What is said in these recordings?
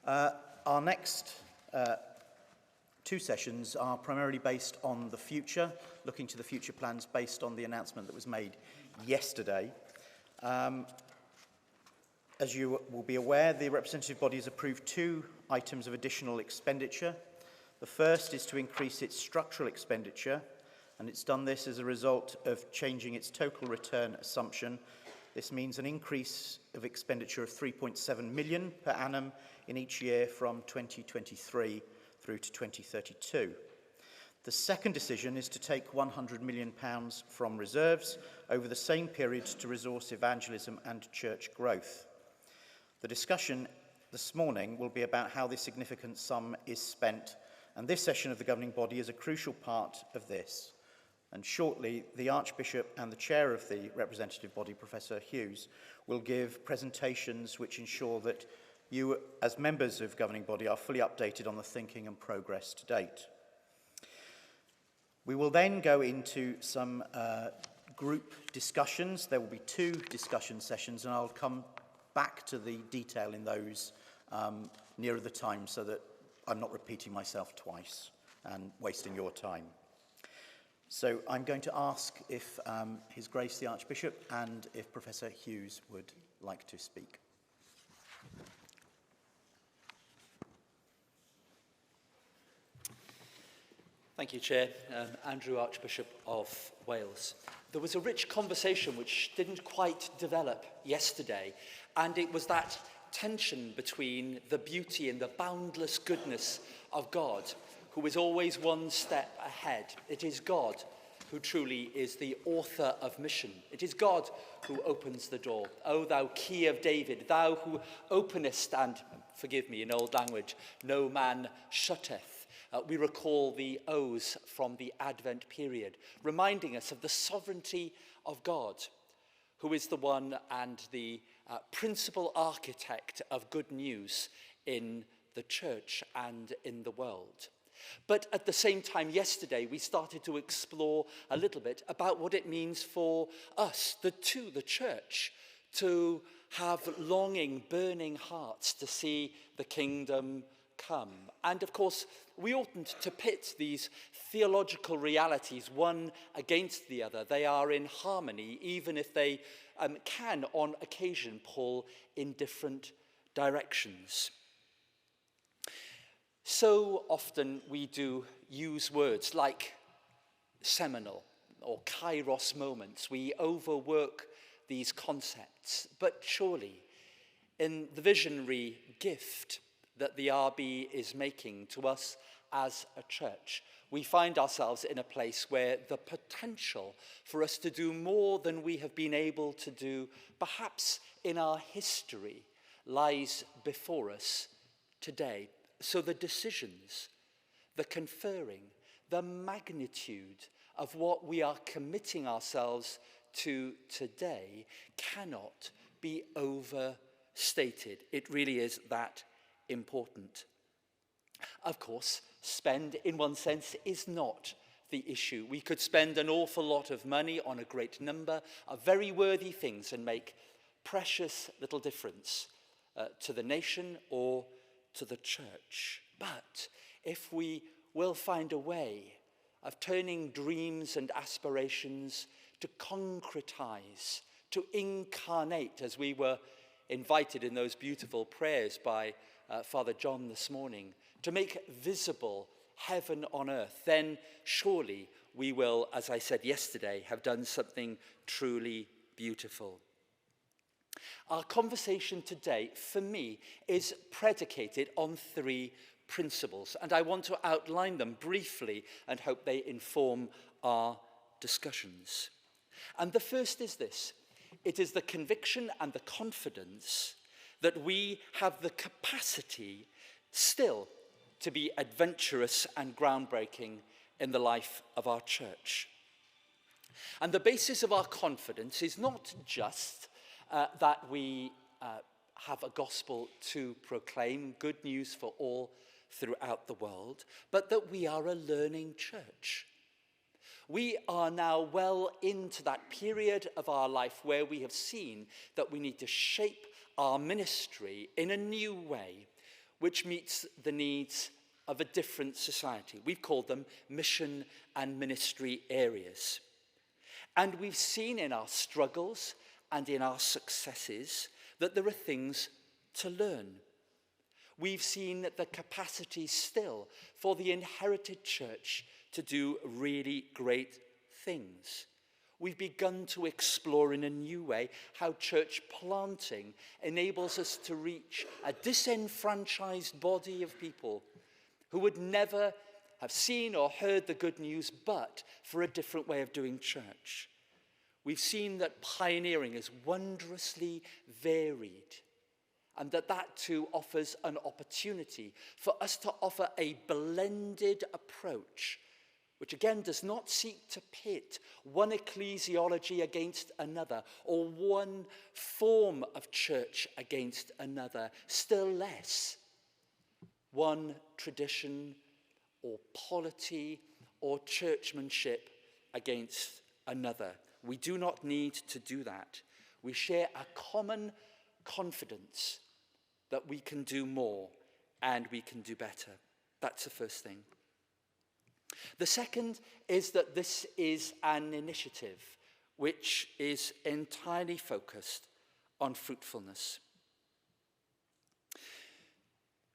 Our next two sessions are primarily based on the future, looking to the future plans based on the announcement that was made yesterday. As you will be aware, the representative body has approved two items of additional expenditure. The first is to increase its structural expenditure, and it's done this as a result of changing its total return assumption. This means an increase of expenditure of 3.7 million per annum in each year from 2023 through to 2032. The second decision is to take £100 million from reserves over the same period to resource evangelism and church growth. The discussion this morning will be about how this significant sum is spent, and this session of the governing body is a crucial part of this. And shortly, the Archbishop and the chair of the representative body, Professor Hughes, will give presentations which ensure that you, as members of the governing body, are fully updated on the thinking and progress to date. We will then go into some group discussions. There will be two discussion sessions, and I'll come back to the detail in those nearer the time so that I'm not repeating myself twice and wasting your time. So I'm going to ask if His Grace the Archbishop and if Professor Hughes would like to speak. Thank you, Chair. Andrew, Archbishop of Wales. There was a rich conversation which didn't quite develop yesterday, and it was that tension between the beauty and the boundless goodness of God, who is always one step ahead. It is God who truly is the author of mission. It is God who opens the door. O thou key of David, thou who openest, and, forgive me in old language, no man shutteth. We recall the O's from the Advent period, reminding us of the sovereignty of God, who is the one and the principal architect of good news in the church and in the world. But at the same time, yesterday, we started to explore a little bit about what it means for us, the church, to have longing, burning hearts to see the kingdom come. And of course, we oughtn't to pit these theological realities one against the other. They are in harmony, even if they can, on occasion, pull in different directions. So often we do use words like seminal or kairos moments. We overwork these concepts, but surely in the visionary gift that the RB is making to us as a church, we find ourselves in a place where the potential for us to do more than we have been able to do, perhaps in our history, lies before us today. So the decisions, the conferring, the magnitude of what we are committing ourselves to today cannot be overstated. It really is that important. Of course, spend in one sense is not the issue. We could spend an awful lot of money on a great number of very worthy things and make precious little difference to the nation or to the church. But if we will find a way of turning dreams and aspirations to concretize, to incarnate, as we were invited in those beautiful prayers by Father John this morning, to make visible heaven on earth, then surely we will, as I said yesterday, have done something truly beautiful. Our conversation today, for me, is predicated on three principles, and I want to outline them briefly and hope they inform our discussions. And the first is this: it is the conviction and the confidence that we have the capacity still to be adventurous and groundbreaking in the life of our church. And the basis of our confidence is not just that we have a gospel to proclaim, good news for all throughout the world, but that we are a learning church. We are now well into that period of our life where we have seen that we need to shape our ministry in a new way. which meets the needs of a different society. We've called them mission and ministry areas. And we've seen in our struggles and in our successes that there are things to learn. We've seen the capacity still for the inherited church to do really great things. We've begun to explore in a new way how church planting enables us to reach a disenfranchised body of people who would never have seen or heard the good news, but for a different way of doing church. We've seen that pioneering is wondrously varied, and that too offers an opportunity for us to offer a blended approach, which again does not seek to pit one ecclesiology against another, or one form of church against another, still less one tradition or polity or churchmanship against another. We do not need to do that. We share a common confidence that we can do more and we can do better. That's the first thing. The second is that this is an initiative which is entirely focused on fruitfulness.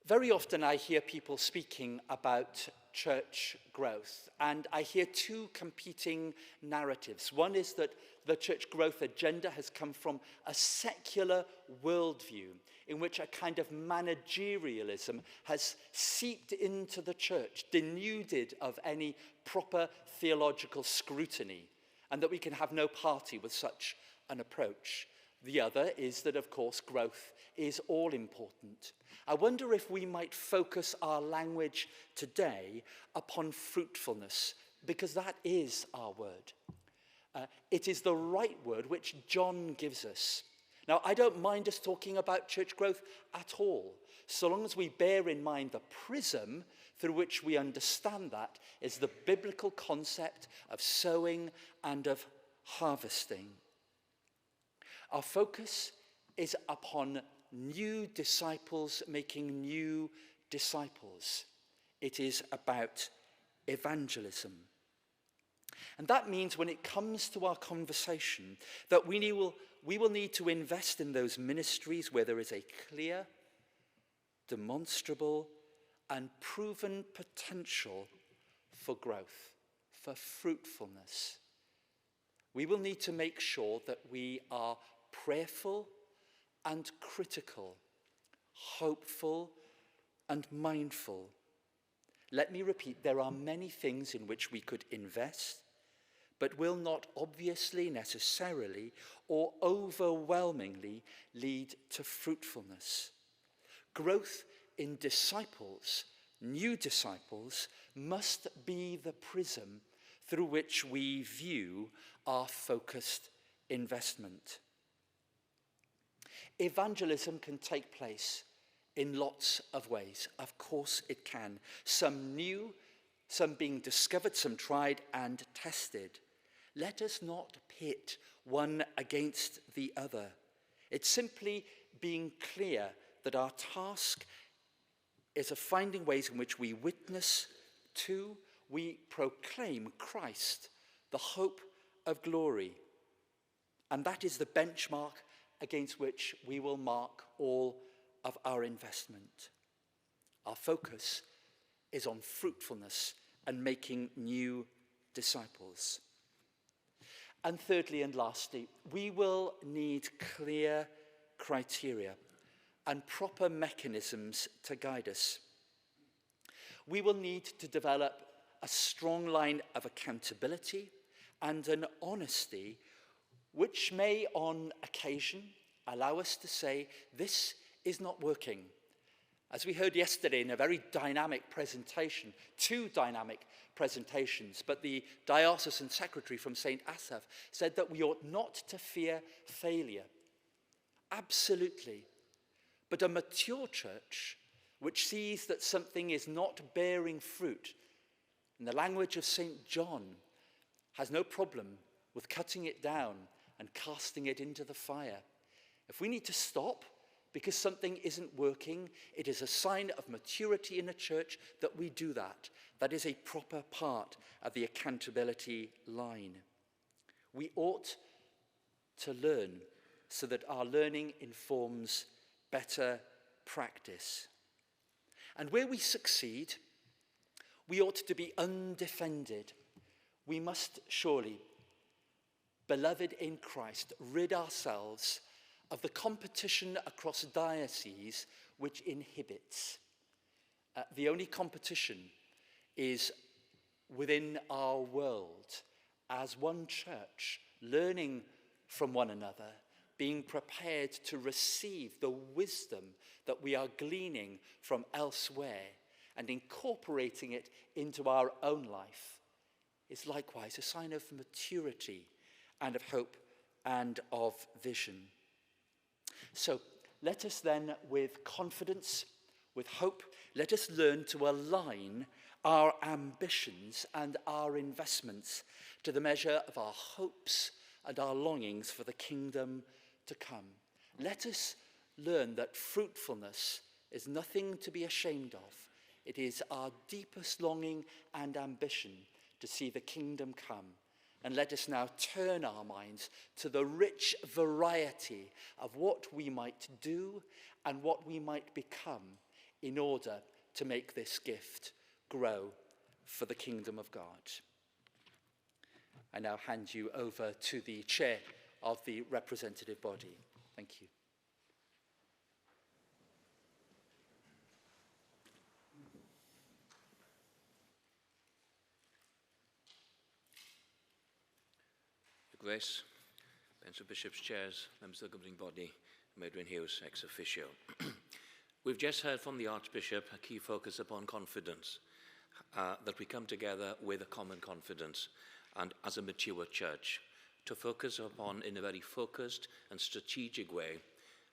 Very often I hear people speaking about church growth, and I hear two competing narratives. One is that the church growth agenda has come from a secular worldview in which a kind of managerialism has seeped into the church, denuded of any proper theological scrutiny, and that we can have no party with such an approach. The other is that, of course, growth is all important. I wonder if we might focus our language today upon fruitfulness, because that is our word. It is the right word which John gives us. Now, I don't mind us talking about church growth at all, so long as we bear in mind the prism through which we understand that is the biblical concept of sowing and of harvesting. Our focus is upon new disciples making new disciples. It is about evangelism. And that means when it comes to our conversation that we will need to invest in those ministries where there is a clear, demonstrable, and proven potential for growth, for fruitfulness. We will need to make sure that we are prayerful and critical, hopeful and mindful. Let me repeat, there are many things in which we could invest, but will not obviously, necessarily, or overwhelmingly lead to fruitfulness. Growth in disciples, new disciples, must be the prism through which we view our focused investment. Evangelism can take place in lots of ways. Of course it can. Some new, some being discovered, some tried and tested. Let us not pit one against the other. It's simply being clear that our task is of finding ways in which we witness to, we proclaim Christ, the hope of glory. And that is the benchmark against which we will mark all of our investment. Our focus is on fruitfulness and making new disciples. And thirdly and lastly, we will need clear criteria and proper mechanisms to guide us. We will need to develop a strong line of accountability and an honesty which may on occasion allow us to say, this is not working. As we heard yesterday in a very dynamic presentation, two dynamic presentations, but the diocesan secretary from St. Asaph said that we ought not to fear failure. Absolutely. But a mature church which sees that something is not bearing fruit, in the language of St. John, has no problem with cutting it down and casting it into the fire. If we need to stop because something isn't working. It is a sign of maturity in a church that we do that. That is a proper part of the accountability line. We ought to learn so that our learning informs better practice. And where we succeed, we ought to be undefended. We must surely, beloved in Christ, rid ourselves of the competition across dioceses which inhibits. The only competition is within our world as one church, learning from one another, being prepared to receive the wisdom that we are gleaning from elsewhere and incorporating it into our own life is likewise a sign of maturity and of hope and of vision. So let us then, with confidence, with hope, let us learn to align our ambitions and our investments to the measure of our hopes and our longings for the kingdom to come. Let us learn that fruitfulness is nothing to be ashamed of. It is our deepest longing and ambition to see the kingdom come. And let us now turn our minds to the rich variety of what we might do and what we might become in order to make this gift grow for the kingdom of God. I now hand you over to the chair of the representative body. Thank you. Your Grace, Bench of Bishops' Chairs, members of the governing body, Medwyn Hughes, ex officio. We've just heard from the Archbishop a key focus upon confidence, that we come together with a common confidence and as a mature church to focus upon, in a very focused and strategic way,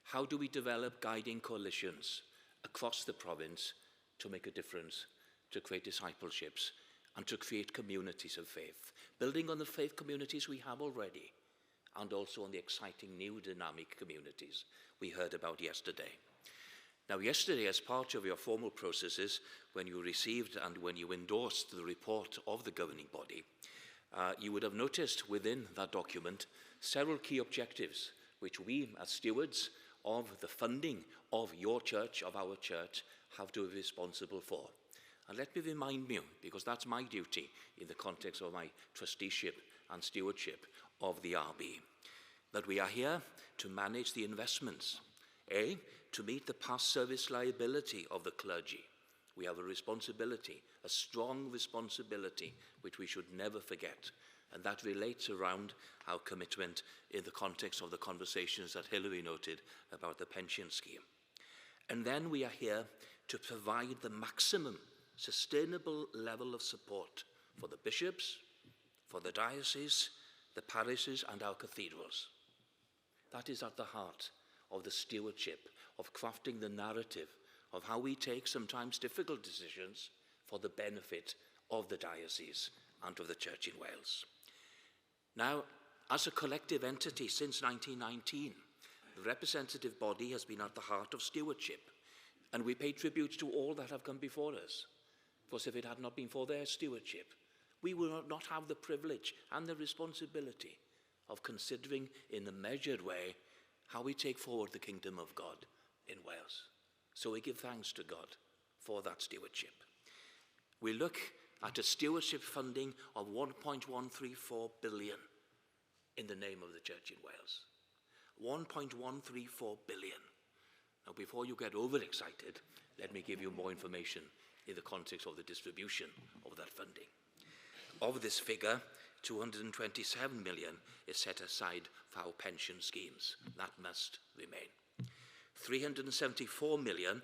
how do we develop guiding coalitions across the province to make a difference, to create discipleships and to create communities of faith, building on the faith communities we have already and also on the exciting new dynamic communities we heard about yesterday. Now, yesterday, as part of your formal processes, when you received and when you endorsed the report of the governing body, you would have noticed within that document several key objectives which we, as stewards of the funding of your church, of our church, have to be responsible for. And let me remind you, because that's my duty in the context of my trusteeship and stewardship of the RB, that we are here to manage the investments, to meet the past service liability of the clergy. We have a responsibility, a strong responsibility, which we should never forget. And that relates around our commitment in the context of the conversations that Hilary noted about the pension scheme. And then we are here to provide the maximum sustainable level of support for the bishops, for the diocese, the parishes, and our cathedrals. That is at the heart of the stewardship, of crafting the narrative of how we take sometimes difficult decisions for the benefit of the diocese and of the Church in Wales. Now, as a collective entity since 1919, the representative body has been at the heart of stewardship, and we pay tribute to all that have come before us. Because if it had not been for their stewardship, we would not have the privilege and the responsibility of considering in a measured way how we take forward the kingdom of God in Wales. So we give thanks to God for that stewardship. We look at a stewardship funding of 1.134 billion in the name of the Church in Wales. 1.134 billion. Now, before you get overexcited, let me give you more information in the context of the distribution of that funding. Of this figure, 227 million is set aside for our pension schemes. That must remain. 374 million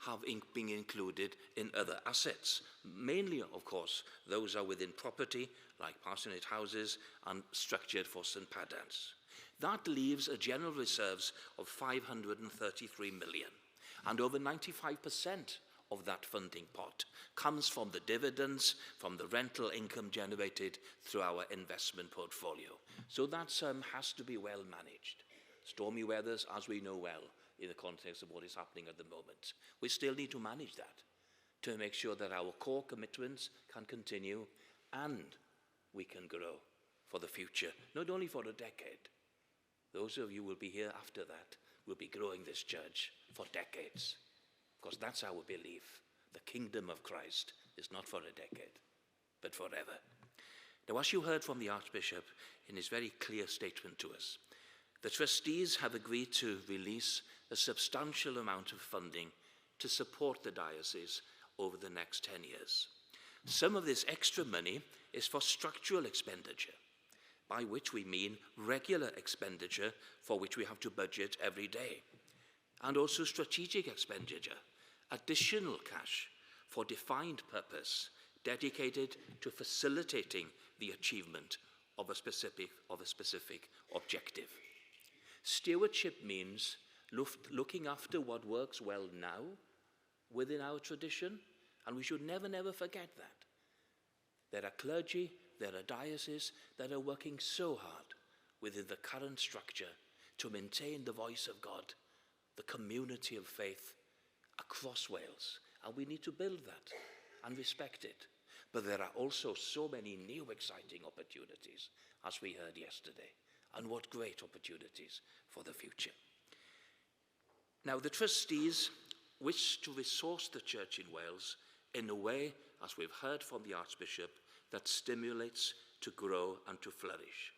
have been included in other assets. Mainly, of course, those are within property, like parsonage houses, and structured for St. Padans. That leaves a general reserves of 533 million. And over 95% of that funding pot comes from the dividends, from the rental income generated through our investment portfolio. So that sum has to be well managed. Stormy weathers, as we know well, in the context of what is happening at the moment. We still need to manage that to make sure that our core commitments can continue and we can grow for the future, not only for a decade. Those of you who will be here after that will be growing this church for decades, because that's our belief. The kingdom of Christ is not for a decade, but forever. Now, as you heard from the Archbishop in his very clear statement to us, the trustees have agreed to release a substantial amount of funding to support the diocese over the next 10 years. Some of this extra money is for structural expenditure, by which we mean regular expenditure for which we have to budget every day, and also strategic expenditure, additional cash for defined purpose dedicated to facilitating the achievement of a specific objective. Stewardship means looking after what works well now within our tradition, and we should never forget that. There are clergy, there are dioceses that are working so hard within the current structure to maintain the voice of God, the community of faith across Wales, and we need to build that and respect it. But there are also so many new exciting opportunities, as we heard yesterday, and what great opportunities for the future. Now, the trustees wish to resource the church in Wales in a way, as we've heard from the Archbishop, that stimulates to grow and to flourish.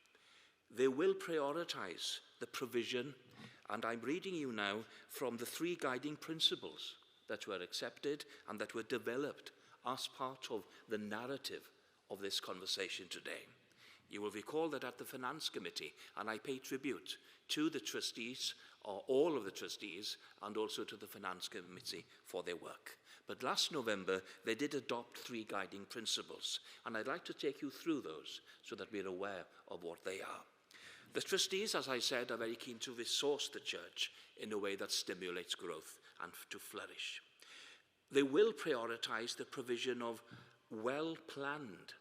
They will prioritise the provision, and I'm reading you now from the 3 guiding principles that were accepted and that were developed as part of the narrative of this conversation today. You will recall that at the Finance Committee, and I pay tribute to the trustees, or all of the trustees, and also to the Finance Committee for their work. But last November, they did adopt 3 guiding principles, and I'd like to take you through those so that we're aware of what they are. The trustees, as I said, are very keen to resource the church in a way that stimulates growth and to flourish. They will prioritise the provision of well-planned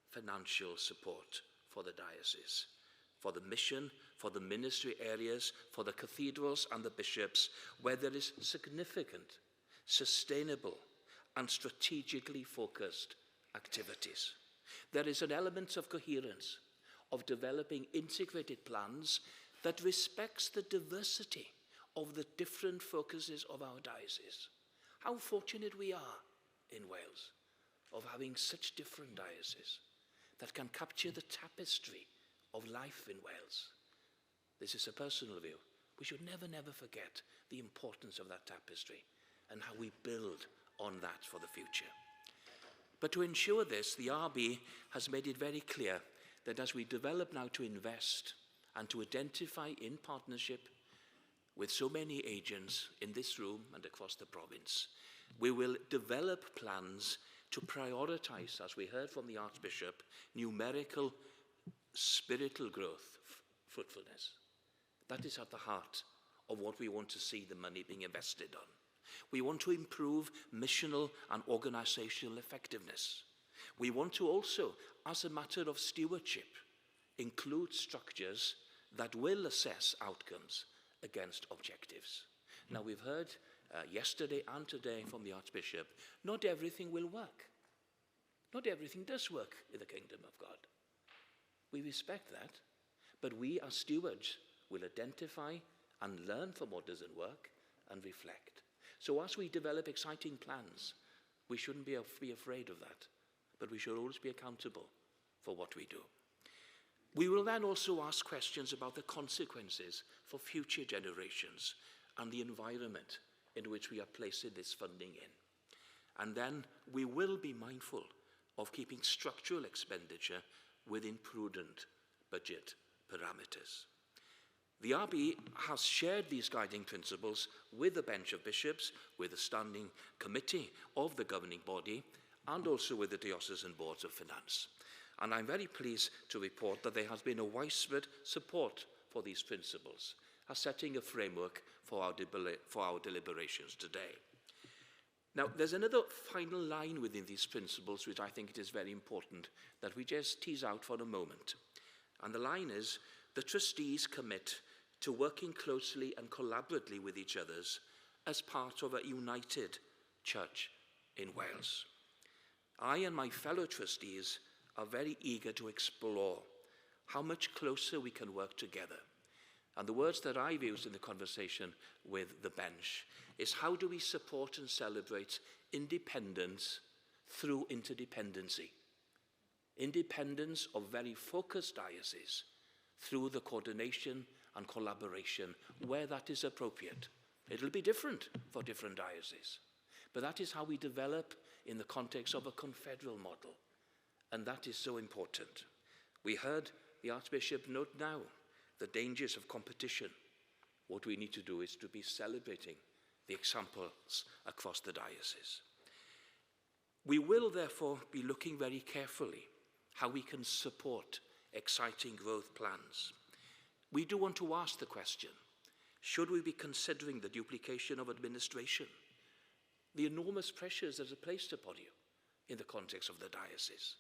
financial support for the diocese, for the mission, for the ministry areas, for the cathedrals and the bishops, where there is significant, sustainable and strategically focused activities. There is an element of coherence, of developing integrated plans that respects the diversity of the different focuses of our diocese. How fortunate we are in Wales of having such different dioceses that can capture the tapestry of life in Wales. This is a personal view. We should never forget the importance of that tapestry and how we build on that for the future. But to ensure this, the RB has made it very clear that as we develop now to invest and to identify in partnership with so many agents in this room and across the province, we will develop plans to prioritize, as we heard from the Archbishop, numerical spiritual growth, fruitfulness. That is at the heart of what we want to see the money being invested on. We want to improve missional and organizational effectiveness. We want to also, as a matter of stewardship, include structures that will assess outcomes against objectives. Now, we've heard yesterday and today from the Archbishop, not everything will work. Not everything does work in the kingdom of God. We respect that, but we as stewards will identify and learn from what doesn't work and reflect. So as we develop exciting plans, we shouldn't be afraid of that, but we should always be accountable for what we do. We will then also ask questions about the consequences for future generations and the environment in which we are placing this funding in. And then we will be mindful of keeping structural expenditure within prudent budget parameters. The RB has shared these guiding principles with the bench of bishops, with the standing committee of the governing body, and also with the diocesan boards of finance. And I'm very pleased to report that there has been a widespread support for these principles, as setting a framework for our deliberations today. Now, there's another final line within these principles which I think it is very important that we just tease out for a moment. And the line is, the trustees commit to working closely and collaboratively with each other as part of a united church in Wales. I and my fellow trustees are very eager to explore how much closer we can work together. And the words that I've used in the conversation with the bench is, how do we support and celebrate independence through interdependency? Independence of very focused dioceses through the coordination and collaboration where that is appropriate. It'll be different for different dioceses, but that is how we develop in the context of a confederal model, and that is so important. We heard the Archbishop note now the dangers of competition. What we need to do is to be celebrating the examples across the diocese. We will therefore be looking very carefully how we can support exciting growth plans. We do want to ask the question, should we be considering the duplication of administration? The enormous pressures that are placed upon you in the context of the diocese.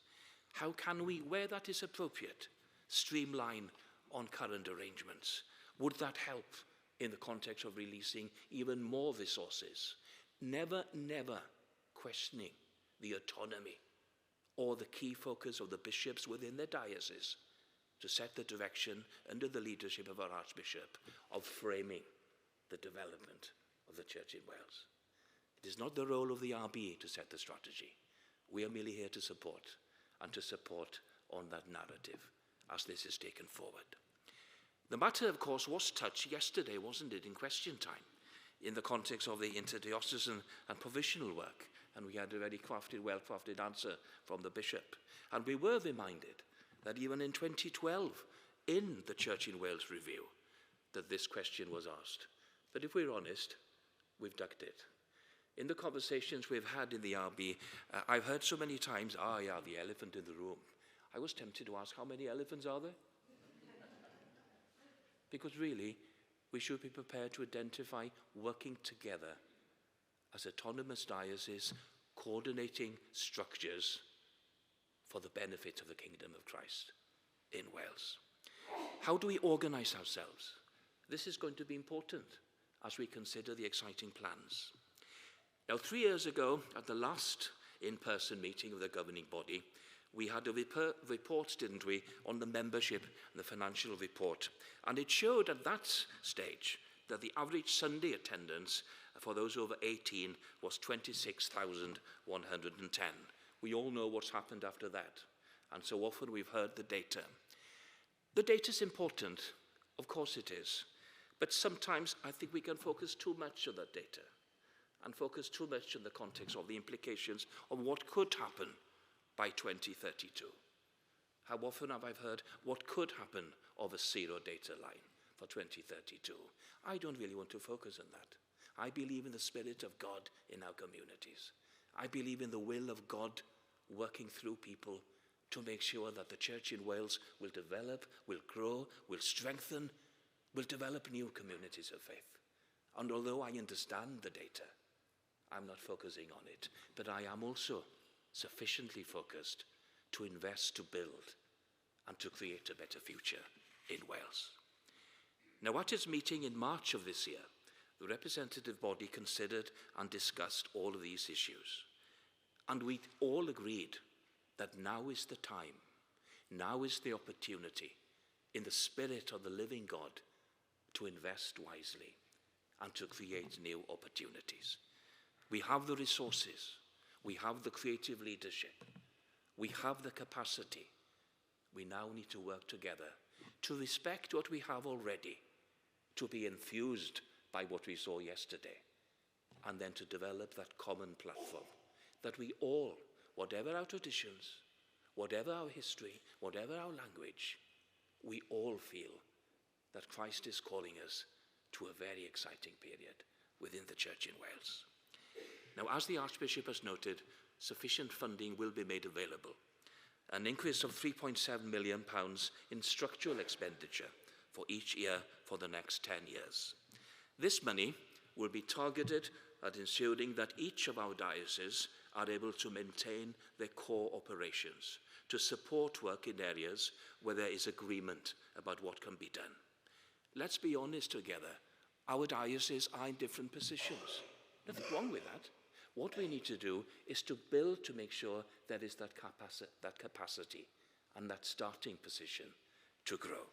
How can we, where that is appropriate, streamline on current arrangements? Would that help in the context of releasing even more resources? Never questioning the autonomy or the key focus of the bishops within their diocese to set the direction under the leadership of our Archbishop of framing the development of the Church in Wales. It is not the role of the RB to set the strategy. We are merely here to support and to support on that narrative as this is taken forward. The matter, of course, was touched yesterday, wasn't it, in question time, in the context of the interdiocesan and provisional work, and we had a very crafted, well-crafted answer from the bishop. And we were reminded that even in 2012, in the Church in Wales review, that this question was asked. But if we're honest, we've ducked it. In the conversations we've had in the RB, I've heard so many times, the elephant in the room. I was tempted to ask, how many elephants are there? Because really, we should be prepared to identify working together as autonomous dioceses, coordinating structures for the benefit of the kingdom of Christ in Wales. How do we organize ourselves? This is going to be important as we consider the exciting plans. Now, 3 years ago, at the last in-person meeting of the governing body, we had a report, didn't we, on the membership and the financial report. And it showed at that stage that the average Sunday attendance for those over 18 was 26,110. We all know what's happened after that. And so often we've heard the data. The data's important, of course it is. But sometimes I think we can focus too much on that data and focus too much on the context of the implications of what could happen by 2032. How often have I heard what could happen of a zero data line for 2032? I don't really want to focus on that. I believe in the Spirit of God in our communities. I believe in the will of God working through people to make sure that the Church in Wales will develop, will grow, will strengthen, will develop new communities of faith. And although I understand the data, I'm not focusing on it, but I am also sufficiently focused to invest, to build, and to create a better future in Wales. Now, at its meeting in March of this year, the representative body considered and discussed all of these issues. And we all agreed that now is the time, now is the opportunity, in the spirit of the living God, to invest wisely and to create new opportunities. We have the resources, we have the creative leadership, we have the capacity. We now need to work together to respect what we have already, to be enthused by what we saw yesterday, and then to develop that common platform that we all, whatever our traditions, whatever our history, whatever our language, we all feel that Christ is calling us to a very exciting period within the Church in Wales. Now, as the Archbishop has noted, sufficient funding will be made available. An increase of £3.7 million in structural expenditure for each year for the next 10 years. This money will be targeted at ensuring that each of our dioceses are able to maintain their core operations, to support work in areas where there is agreement about what can be done. Let's be honest together. Our dioceses are in different positions. Nothing wrong with that. What we need to do is to build to make sure there is that capacity and that starting position to grow.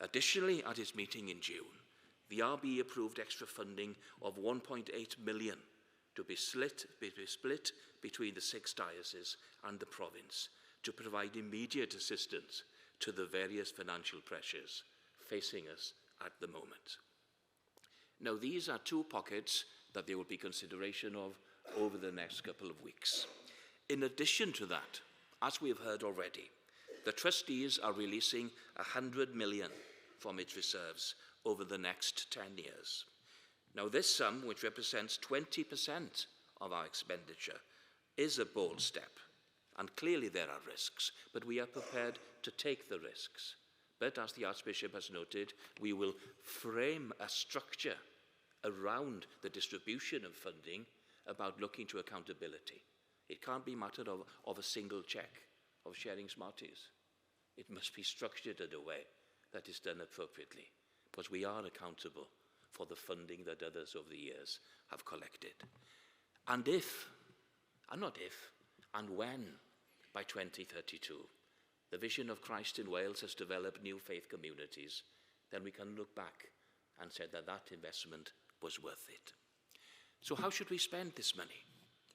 Additionally, at its meeting in June, the RB approved extra funding of 1.8 million to be split between the 6 dioceses and the province to provide immediate assistance to the various financial pressures facing us at the moment. Now, these are 2 pockets that there will be consideration of over the next couple of weeks. In addition to that, as we have heard already, the trustees are releasing 100 million from its reserves over the next 10 years. Now, this sum, which represents 20% of our expenditure, is a bold step. And clearly there are risks, but we are prepared to take the risks. But as the Archbishop has noted, we will frame a structure around the distribution of funding about looking to accountability. It can't be a matter of a single check, of sharing Smarties. It must be structured in a way that is done appropriately, because we are accountable for the funding that others over the years have collected. And if, and not if, and when, by 2032, the vision of Christ in Wales has developed new faith communities, then we can look back and say that that investment was worth it. So how should we spend this money?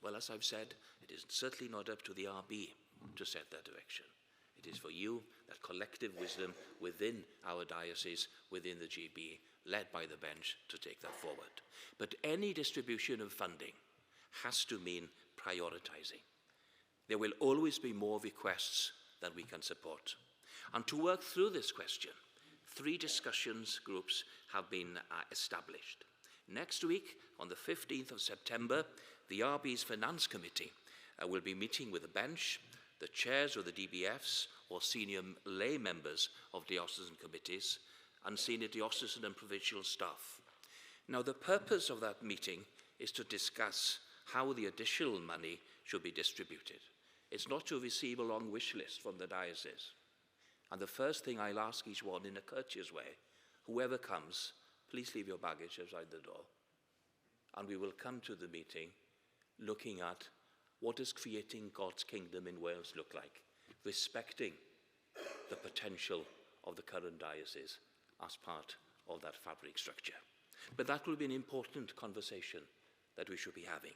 Well, as I've said, it is certainly not up to the RB to set that direction. It is for you, that collective wisdom within our diocese, within the GB, led by the bench, to take that forward. But any distribution of funding has to mean prioritizing. There will always be more requests than we can support. And to work through this question, 3 discussions groups have been established. Next week, on the 15th of September, the RB's Finance Committee will be meeting with the bench, the chairs of the DBFs or senior lay members of diocesan committees, and senior diocesan and provincial staff. Now, the purpose of that meeting is to discuss how the additional money should be distributed. It's not to receive a long wish list from the diocese. And the first thing I'll ask each one in a courteous way, whoever comes, please leave your baggage outside the door. And we will come to the meeting looking at what does creating God's kingdom in Wales look like, respecting the potential of the current diocese as part of that fabric structure. But that will be an important conversation that we should be having.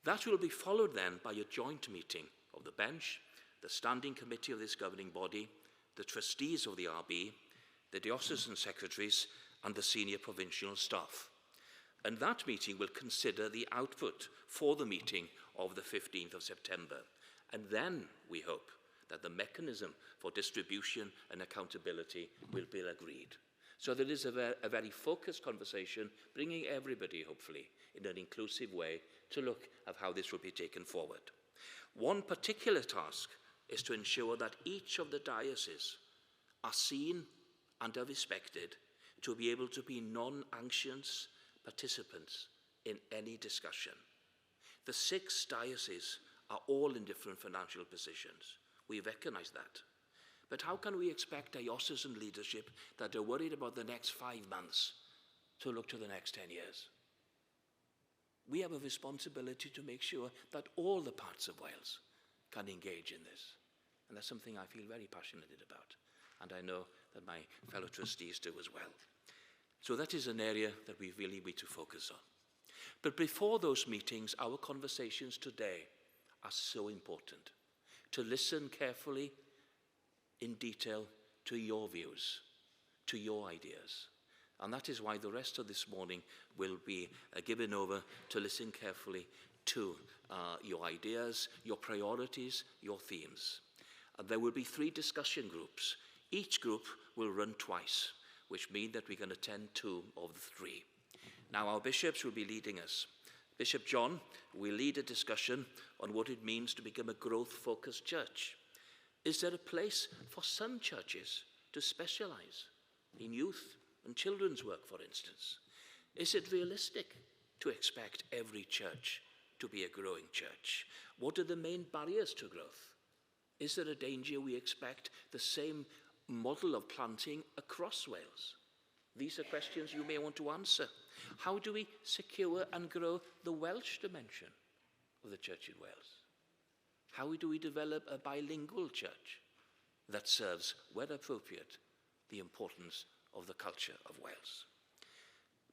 That will be followed then by a joint meeting of the bench, the standing committee of this governing body, the trustees of the RB, the diocesan secretaries, and the senior provincial staff. And that meeting will consider the output for the meeting of the 15th of September. And then we hope that the mechanism for distribution and accountability will be agreed. So there is a very focused conversation, bringing everybody, hopefully, in an inclusive way to look at how this will be taken forward. One particular task is to ensure that each of the dioceses are seen and are respected to be able to be non-anxious participants in any discussion. The 6 dioceses are all in different financial positions. We recognize that. But how can we expect diocesan leadership that are worried about the next 5 months to look to the next 10 years? We have a responsibility to make sure that all the parts of Wales can engage in this. And that's something I feel very passionate about. And I know that my fellow trustees do as well. So that is an area that we really need to focus on. But before those meetings, our conversations today are so important. To listen carefully, in detail, to your views, to your ideas. And that is why the rest of this morning will be given over to listen carefully to your ideas, your priorities, your themes. There will be 3 discussion groups. Each group will run twice, which means that we can attend 2 of the 3. Now, our bishops will be leading us. Bishop John will lead a discussion on what it means to become a growth-focused church. Is there a place for some churches to specialize in youth and children's work, for instance? Is it realistic to expect every church to be a growing church? What are the main barriers to growth? Is there a danger we expect the same model of planting across Wales? These are questions you may want to answer. How do we secure and grow the Welsh dimension of the Church in Wales? How do we develop a bilingual church that serves, where appropriate, the importance of the culture of Wales?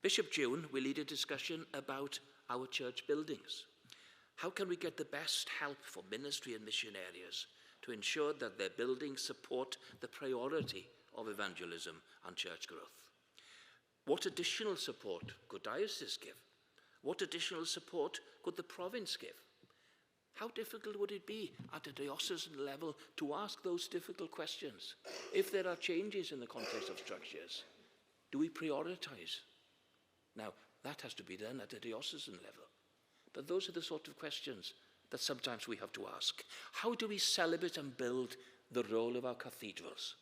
Bishop June will lead a discussion about our church buildings. How can we get the best help for ministry and mission areas to ensure that their buildings support the priority of evangelism and church growth? What additional support could dioceses give? What additional support could the province give? How difficult would it be at a diocesan level to ask those difficult questions? If there are changes in the context of structures, do we prioritize? Now, that has to be done at a diocesan level. But those are the sort of questions that sometimes we have to ask. How do we celebrate and build the role of our cathedrals?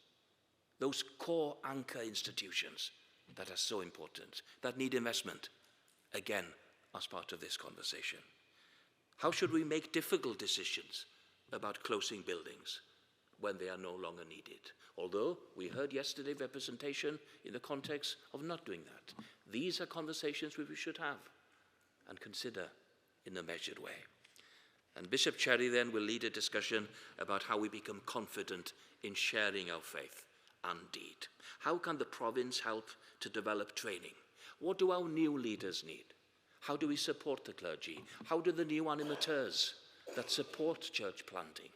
Those core anchor institutions that are so important, that need investment, again, as part of this conversation. How should we make difficult decisions about closing buildings when they are no longer needed? Although we heard yesterday representation in the context of not doing that. These are conversations we should have and consider in a measured way. And Bishop Cherry then will lead a discussion about how we become confident in sharing our faith and deed. How can the province help to develop training? What do our new leaders need? How do we support the clergy? How do the new animateurs that support church planting,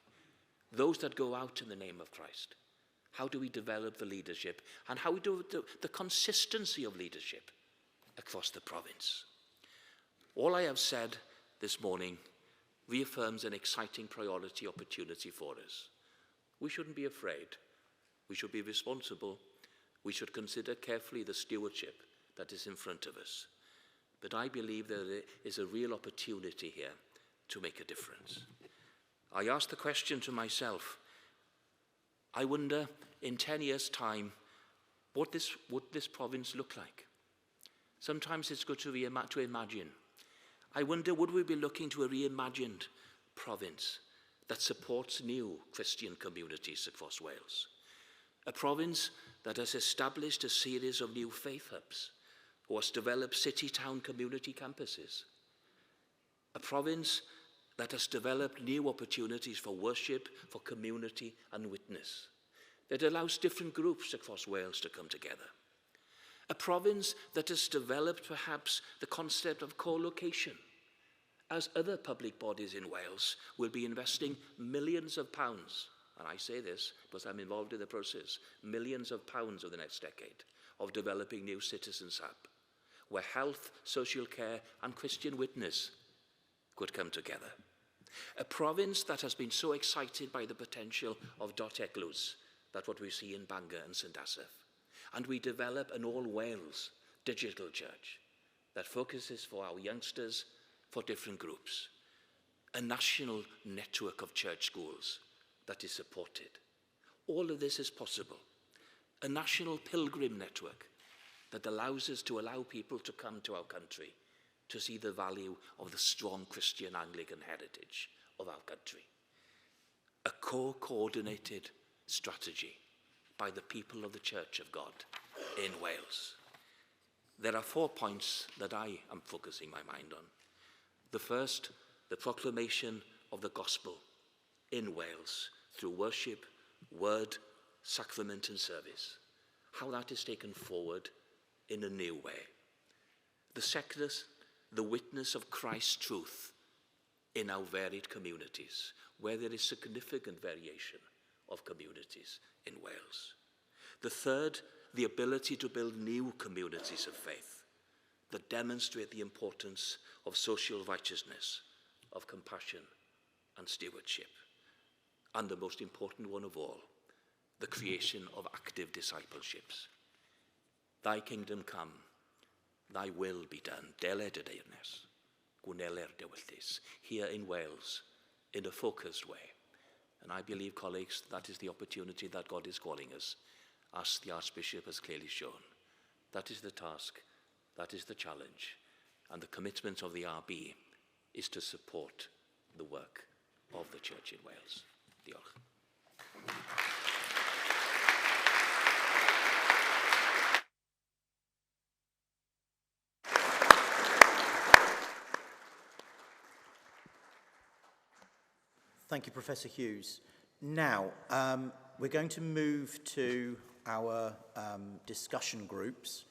those that go out in the name of Christ, how do we develop the leadership? And how do the consistency of leadership across the province? All I have said this morning reaffirms an exciting priority opportunity for us. We shouldn't be afraid. We should be responsible. We should consider carefully the stewardship that is in front of us. But I believe there is a real opportunity here to make a difference. I asked the question to myself, I wonder in 10 years' time, what would this province look like? Sometimes it's good to imagine. I wonder, would we be looking to a reimagined province that supports new Christian communities across Wales? A province that has established a series of new faith hubs, or has developed city-town community campuses. A province that has developed new opportunities for worship, for community and witness, that allows different groups across Wales to come together. A province that has developed perhaps the concept of co-location, as other public bodies in Wales will be investing millions of pounds, and I say this because I'm involved in the process, millions of pounds over the next decade of developing new citizens hub, where health, social care and Christian witness could come together. A province that has been so excited by the potential of Dot Eglwys, that's what we see in Bangor and St Asaph. And we develop an all-Wales digital church that focuses for our youngsters, for different groups. A national network of church schools that is supported. All of this is possible. A national pilgrim network that allows us to allow people to come to our country to see the value of the strong Christian Anglican heritage of our country. A coordinated strategy by the people of the Church of God in Wales. There are 4 points that I am focusing my mind on. The first, the proclamation of the gospel in Wales through worship, word, sacrament and service. How that is taken forward in a new way. The second, the witness of Christ's truth in our varied communities, where there is significant variation of communities in Wales. The third, the ability to build new communities of faith that demonstrate the importance of social righteousness, of compassion and stewardship. And the most important one of all, the creation of active discipleships. Thy kingdom come, thy will be done, dele dy deyrnes, gwneler dywyllus, here in Wales, in a focused way. And I believe, colleagues, that is the opportunity that God is calling us, as the Archbishop has clearly shown. That is the task, that is the challenge, and the commitment of the RB is to support the work of the Church in Wales. Diolch. Thank you, Professor Hughes. Now, we're going to move to our discussion groups.